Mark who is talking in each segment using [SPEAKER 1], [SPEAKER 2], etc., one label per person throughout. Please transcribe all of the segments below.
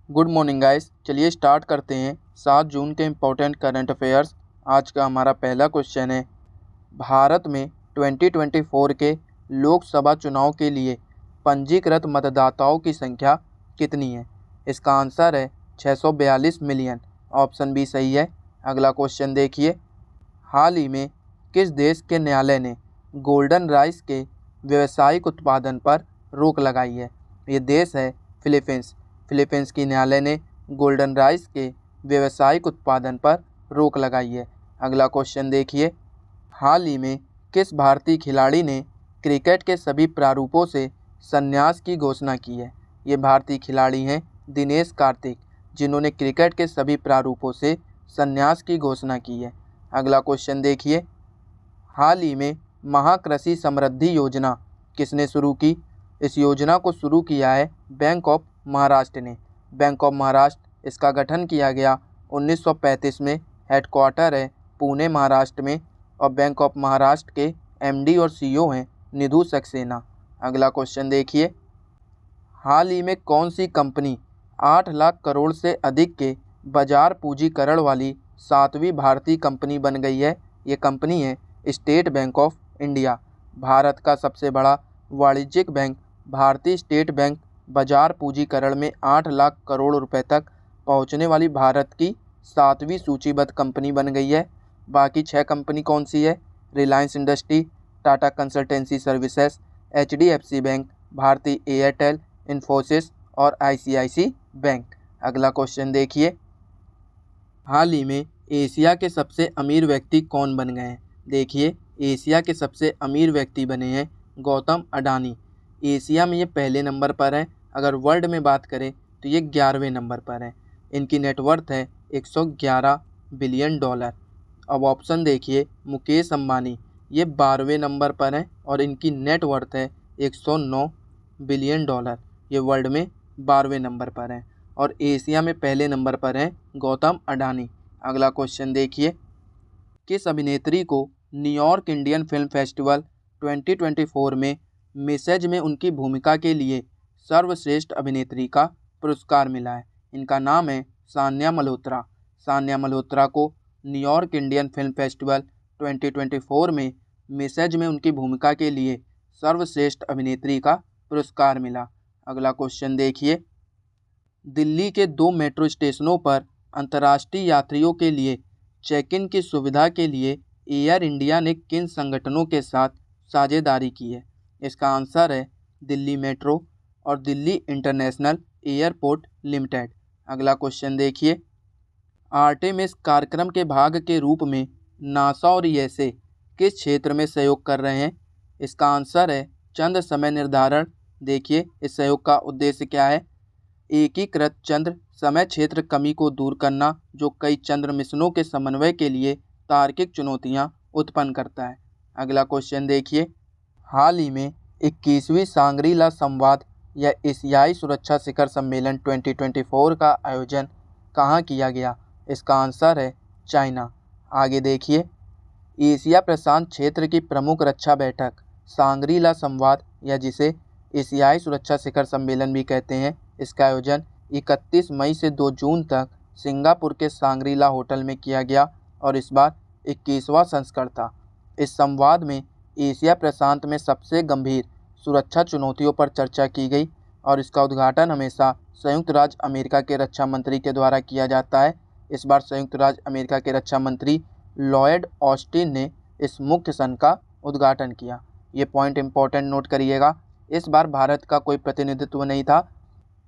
[SPEAKER 1] Good morning guys. चलिए start करते हैं 7 जून के इम्पोर्टेंट करंट अफेयर्स। आज का हमारा पहला क्वेश्चन है, भारत में 2024 के लोकसभा चुनाव के लिए पंजीकृत मतदाताओं की संख्या कितनी है? इसका आंसर है 642 मिलियन। ऑप्शन बी सही है। अगला क्वेश्चन देखिए, हाल ही में किस देश के न्यायालय ने गोल्डन राइस के व्यावसायिक उत्पादन पर रोक लगाई है? ये देश है फिलीपींस। फिलीपींस की न्यायालय ने गोल्डन राइस के व्यावसायिक उत्पादन पर रोक लगाई है। अगला क्वेश्चन देखिए, हाल ही में किस भारतीय खिलाड़ी ने क्रिकेट के सभी प्रारूपों से संन्यास की घोषणा की है? ये भारतीय खिलाड़ी हैं दिनेश कार्तिक, जिन्होंने क्रिकेट के सभी प्रारूपों से संन्यास की घोषणा की है। अगला क्वेश्चन देखिए, हाल ही में महाकृषि समृद्धि योजना किसने शुरू की? इस योजना को शुरू किया है बैंक ऑफ महाराष्ट्र ने। बैंक ऑफ महाराष्ट्र, इसका गठन किया गया 1935 में। हेडक्वार्टर है पुणे महाराष्ट्र में और बैंक ऑफ महाराष्ट्र के एमडी और सीईओ हैं निधु सक्सेना। अगला क्वेश्चन देखिए, हाल ही में कौन सी कंपनी 8 लाख करोड़ से अधिक के बाजार पूंजीकरण वाली 7वीं भारतीय कंपनी बन गई है? ये कंपनी है state bank of India. Bharat का सबसे बड़ा वाणिज्यिक बैंक भारतीय स्टेट बैंक बाजार पूंजीकरण में 8 लाख करोड़ रुपए तक पहुंचने वाली भारत की 7वीं सूचीबद्ध कंपनी बन गई है। बाकी 6 कंपनी कौन सी है? Reliance industry, Tata consultancy services, HDFC bank, भारतीय एयरटेल, इन्फोसिस और आईसीआईसी बैंक। अगला क्वेश्चन देखिए, हाल ही में एशिया के सबसे अमीर व्यक्ति कौन बन गए हैं? देखिए, एशिया के सबसे अमीर व्यक्ति बने हैं गौतम अडानी। एशिया में ये पहले नंबर पर हैं। अगर वर्ल्ड में बात करें तो ये 11वें नंबर पर हैं। इनकी नेटवर्थ है 111 बिलियन डॉलर। अब ऑप्शन देखिए, मुकेश अंबानी, ये 12वें नंबर पर हैं और इनकी नेटवर्थ है 109 बिलियन डॉलर। ये वर्ल्ड में 12वें नंबर पर हैं और एशिया में पहले नंबर पर हैं गौतम अडानी। अगला क्वेश्चन देखिए, किस अभिनेत्री को न्यूयॉर्क इंडियन फिल्म फेस्टिवल 2024 में मिसेज में उनकी भूमिका के लिए सर्वश्रेष्ठ अभिनेत्री का पुरस्कार मिला है? इनका नाम है सान्या मल्होत्रा। सान्या मल्होत्रा को न्यूयॉर्क इंडियन फिल्म फेस्टिवल 2024 में मिसेज में उनकी भूमिका के लिए सर्वश्रेष्ठ अभिनेत्री का पुरस्कार मिला। अगला क्वेश्चन देखिए, दिल्ली के 2 मेट्रो स्टेशनों पर अंतर्राष्ट्रीय यात्रियों के लिए चेक इन की सुविधा के लिए एयर इंडिया ने किन संगठनों के साथ साझेदारी की है? इसका आंसर है दिल्ली मेट्रो और दिल्ली इंटरनेशनल एयरपोर्ट लिमिटेड। अगला क्वेश्चन देखिए, आर्टेमिस कार्यक्रम के भाग के रूप में नासा और यूएसए किस क्षेत्र में सहयोग कर रहे हैं? इसका आंसर है चंद्र समय निर्धारण। देखिए, इस सहयोग का उद्देश्य क्या है? एकीकृत चंद्र समय क्षेत्र कमी को दूर करना, जो कई चंद्र मिशनों के समन्वय के लिए तार्किक चुनौतियां उत्पन्न करता है। अगला क्वेश्चन देखिए, हाल ही में 21वीं सांग्री-ला संवाद या एशियाई सुरक्षा शिखर सम्मेलन 2024 का आयोजन कहाँ किया गया? इसका आंसर है चाइना। आगे देखिए, एशिया प्रशांत क्षेत्र की प्रमुख रक्षा बैठक सांग्री-ला संवाद या जिसे एशियाई सुरक्षा शिखर सम्मेलन भी कहते हैं, इसका आयोजन 31 मई से 2 जून तक सिंगापुर के सांग्री-ला होटल में किया गया और इस बार 21वां संस्करण था। इस संवाद में एशिया प्रशांत में सबसे गंभीर सुरक्षा चुनौतियों पर चर्चा की गई और इसका उद्घाटन हमेशा संयुक्त राज्य अमेरिका के रक्षा मंत्री के द्वारा किया जाता है। इस बार संयुक्त राज्य अमेरिका के रक्षा मंत्री लॉयड ऑस्टिन ने इस मुख्य सन का उद्घाटन किया। ये पॉइंट इंपॉर्टेंट नोट करिएगा। इस बार भारत का कोई प्रतिनिधित्व नहीं था।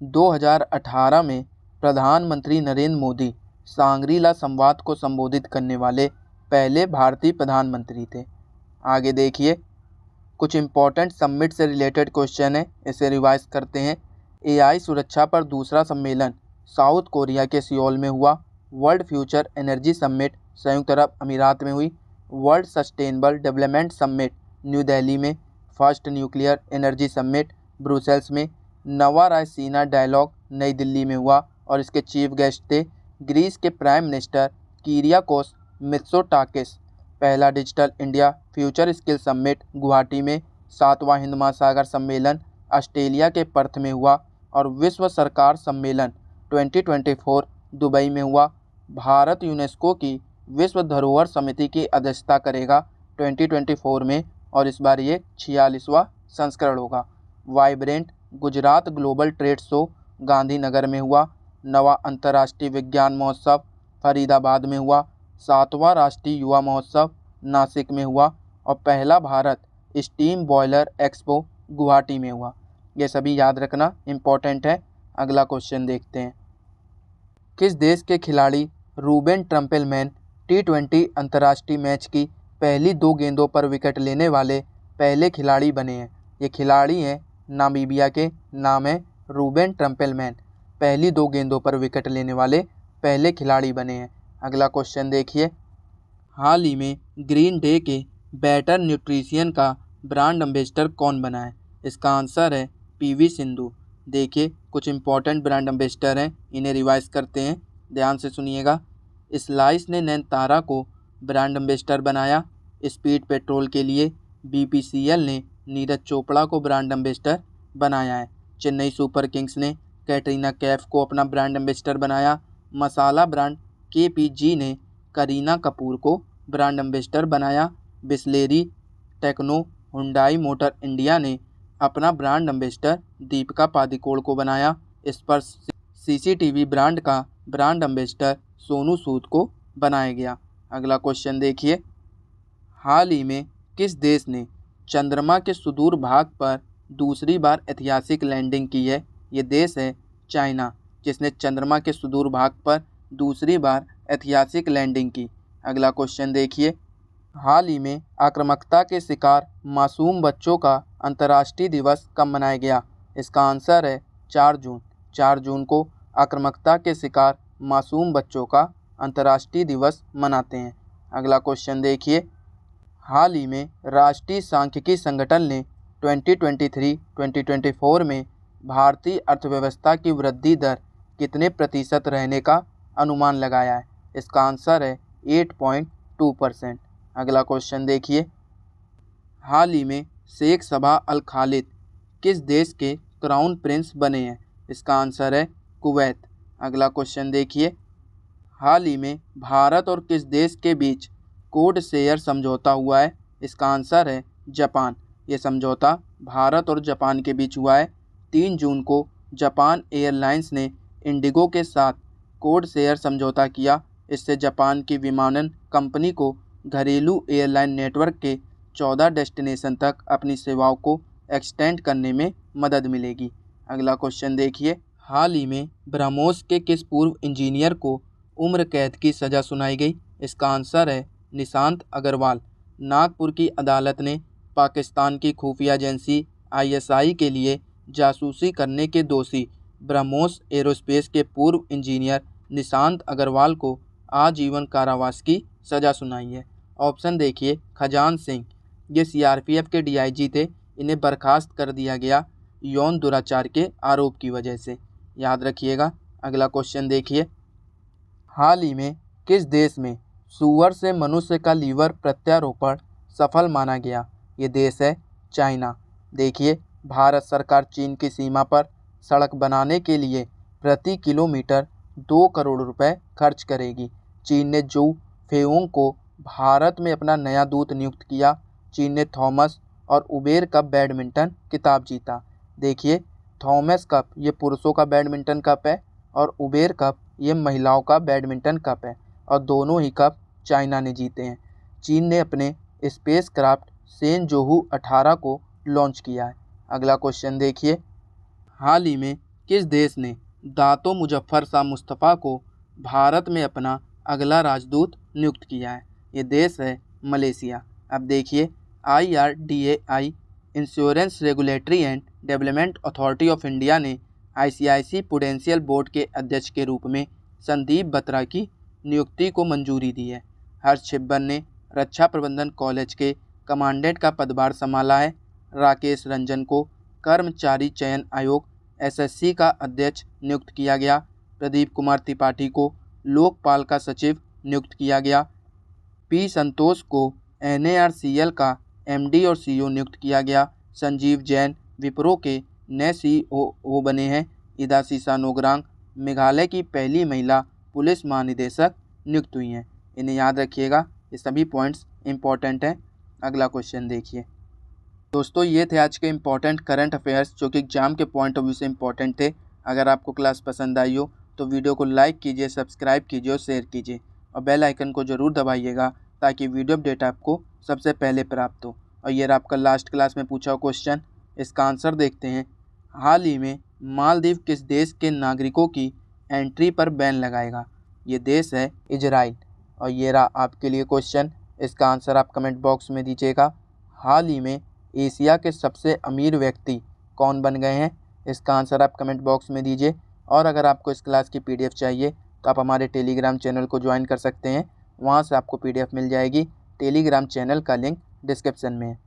[SPEAKER 1] 2018 में प्रधानमंत्री नरेंद्र मोदी सांग्री-ला संवाद को संबोधित करने वाले पहले भारतीय प्रधानमंत्री थे। आगे देखिए, कुछ इम्पोर्टेंट समिट से रिलेटेड क्वेश्चन है, इसे रिवाइज करते हैं। एआई सुरक्षा पर दूसरा सम्मेलन साउथ कोरिया के सियोल में हुआ। वर्ल्ड फ्यूचर एनर्जी समिट संयुक्त अरब अमीरात में हुई। World sustainable development summit New Delhi में। First nuclear energy summit Brussels में। नवा रायसीना डायलॉग नई दिल्ली में हुआ और इसके चीफ गेस्ट थे ग्रीस के प्राइम मिनिस्टर कीरियाकोस मित्सोटाकिस। पहला digital India future skill summit Guwahati में। 7वां हिंद महासागर सम्मेलन ऑस्ट्रेलिया के पर्थ में हुआ और विश्व सरकार सम्मेलन 2024 दुबई में हुआ। भारत यूनेस्को की विश्व धरोहर समिति की अध्यक्षता करेगा 2024 में और इस बार ये 46वां संस्करण होगा। Vibrant Gujarat global trade show Gandhinagar में हुआ। 9वां अंतर्राष्ट्रीय विज्ञान महोत्सव फरीदाबाद में हुआ। 7वां राष्ट्रीय युवा महोत्सव नासिक में हुआ और पहला Bharat steam boiler expo Guwahati में हुआ। ये सभी याद रखना इम्पोर्टेंट है। अगला क्वेश्चन देखते हैं। किस देश के खिलाड़ी रूबेन ट्रम्पेलमैन T20 अंतर्राष्ट्रीय मैच की पहली 2 गेंदों पर विकेट लेने वाले पहले खिलाड़ी बने हैं? ये खिलाड़ी हैं नामीबिया के, नाम है रूबेन ट्रम्पेलमैन। पहली 2 गेंदों पर विकेट लेने वाले पहले खिलाड़ी बने हैं। अगला क्वेश्चन देखिए। हाल ही में ग्रीन डे के बेटर न्यूट्रिशन का ब्रांड एम्बेसडर कौन बना है? इसका आंसर है PV सिंधु। देखिए कुछ इंपॉर्टेंट ब्रांड एम्बेसडर हैं, इन्हें रिवाइज करते हैं, ध्यान से सुनिएगा। स्लाइस ने नयनतारा को ब्रांड एम्बेसडर बनाया स्पीड पेट्रोल के लिए। BPCL ने नीरज चोपड़ा को ब्रांड एम्बेसडर बनाया है। चेन्नई सुपर किंग्स ने कैटरीना कैफ को अपना ब्रांड एम्बेसडर बनाया। मसाला ब्रांड KPG ने करीना कपूर को ब्रांड एम्बेसडर बनाया। Bisleri Tecno Hyundai motor India ने अपना ब्रांड एम्बेसडर दीपिका पादुकोण को बनाया। इस पर CCTV ब्रांड का ब्रांड एम्बेसडर सोनू सूद को बनाया गया। अगला क्वेश्चन देखिए। हाल ही में किस देश ने चंद्रमा के सुदूर भाग पर दूसरी बार ऐतिहासिक लैंडिंग की है? ये देश है चाइना, जिसने चंद्रमा के सुदूर भाग पर दूसरी बार ऐतिहासिक लैंडिंग की। अगला क्वेश्चन देखिए। हाल ही में आक्रामकता के शिकार मासूम बच्चों का अंतर्राष्ट्रीय दिवस कब मनाया गया? इसका आंसर है 4 जून। 4 जून को आक्रामकता के शिकार मासूम बच्चों का अंतर्राष्ट्रीय दिवस मनाते हैं। अगला क्वेश्चन देखिए। हाल ही में राष्ट्रीय सांख्यिकी संगठन ने 2023-2024 में भारतीय अर्थव्यवस्था की वृद्धि दर कितने प्रतिशत रहने का अनुमान लगाया है? इसका आंसर है 8.2%। अगला क्वेश्चन देखिए। हाल ही में शेख सबा अल खालिद किस देश के क्राउन प्रिंस बने हैं? इसका आंसर है कुवैत। अगला क्वेश्चन देखिए। हाल ही में भारत और किस देश के बीच कोड शेयर समझौता हुआ है? इसका आंसर है जापान। ये समझौता भारत और जापान के बीच हुआ है। 3 जून को जापान एयरलाइंस ने इंडिगो के साथ कोड शेयर समझौता किया। इससे जापान की विमानन कंपनी को घरेलू एयरलाइन नेटवर्क के 14 डेस्टिनेशन तक अपनी सेवाओं को एक्सटेंड करने में मदद मिलेगी। अगला क्वेश्चन देखिए। हाल ही में ब्रह्मोस के किस पूर्व इंजीनियर को उम्र कैद की सज़ा सुनाई गई? इसका आंसर है निशांत अग्रवाल। नागपुर की अदालत ने पाकिस्तान की खुफिया एजेंसी ISI के लिए जासूसी करने के दोषी ब्रह्मोस एरोस्पेस के पूर्व इंजीनियर निशांत अग्रवाल को आजीवन कारावास की सज़ा सुनाई है। ऑप्शन देखिए। खजान सिंह, ये CRPF के DIG थे, इन्हें बर्खास्त कर दिया गया यौन दुराचार के आरोप की वजह से, याद रखिएगा। अगला क्वेश्चन देखिए। हाल ही में किस देश में सूअर से मनुष्य का लीवर प्रत्यारोपण सफल माना गया? ये देश है चाइना। देखिए भारत सरकार चीन की सीमा पर सड़क बनाने के लिए प्रति किलोमीटर 2 करोड़ रुपए खर्च करेगी। चीन ने जू फेओंग को भारत में अपना नया दूत नियुक्त किया। चीन ने थॉमस और उबेर कप बैडमिंटन खिताब जीता। देखिए थॉमस कप ये पुरुषों का बैडमिंटन कप है और उबेर कप ये महिलाओं का बैडमिंटन कप है और दोनों ही कप चाइना ने जीते हैं। चीन ने अपने स्पेस क्राफ्ट सेनजोहू 18 को लॉन्च किया है। अगला क्वेश्चन देखिए। हाल ही में किस देश ने दातो मुजफ्फर शाह मुस्तफ़ा को भारत में अपना अगला राजदूत नियुक्त किया है? ये देश है मलेशिया। अब देखिए IRDAI insurance regulatory and development authority of India ने ICICI प्रूडेंशियल बोर्ड के अध्यक्ष के रूप में संदीप बत्रा की नियुक्ति को मंजूरी दी है। हर्ष छिब्बर ने रक्षा प्रबंधन कॉलेज के कमांडेंट का पदभार संभाला है। राकेश रंजन को कर्मचारी चयन आयोग SSC का अध्यक्ष नियुक्त किया गया। प्रदीप कुमार त्रिपाठी को लोकपाल का सचिव नियुक्त किया गया। P संतोष को NARCL का MD और CEO नियुक्त किया गया। संजीव जैन विप्रो के नए CEO बने हैं। इदासीसा नोगरांग मेघालय की पहली महिला पुलिस महानिदेशक नियुक्त हुई हैं। इन्हें याद रखिएगा, ये सभी पॉइंट्स इंपॉर्टेंट हैं। अगला क्वेश्चन देखिए दोस्तों, ये थे आज के इम्पॉर्टेंट करंट अफेयर्स जो कि एग्जाम के पॉइंट ऑफ व्यू से इम्पॉर्टेंट थे। अगर आपको क्लास पसंद आई हो तो वीडियो को लाइक कीजिए, सब्सक्राइब कीजिए और शेयर कीजिए और बेल आइकन को ज़रूर दबाइएगा ताकि वीडियो अपडेट आपको सबसे पहले प्राप्त हो। और ये रहा आपका लास्ट क्लास में पूछा हुआ क्वेश्चन, इसका आंसर देखते हैं। हाल ही में मालदीव किस देश के नागरिकों की एंट्री पर बैन लगाएगा? ये देश है इजराइल। और ये रहा आपके लिए क्वेश्चन, इसका आंसर आप कमेंट बॉक्स में दीजिएगा। हाल ही में एशिया के सबसे अमीर व्यक्ति कौन बन गए हैं? इसका आंसर आप कमेंट बॉक्स में दीजिए। और अगर आपको इस क्लास की पीडीएफ चाहिए तो आप हमारे टेलीग्राम चैनल को ज्वाइन कर सकते हैं, वहाँ से आपको पीडीएफ मिल जाएगी। टेलीग्राम चैनल का लिंक डिस्क्रिप्शन में है।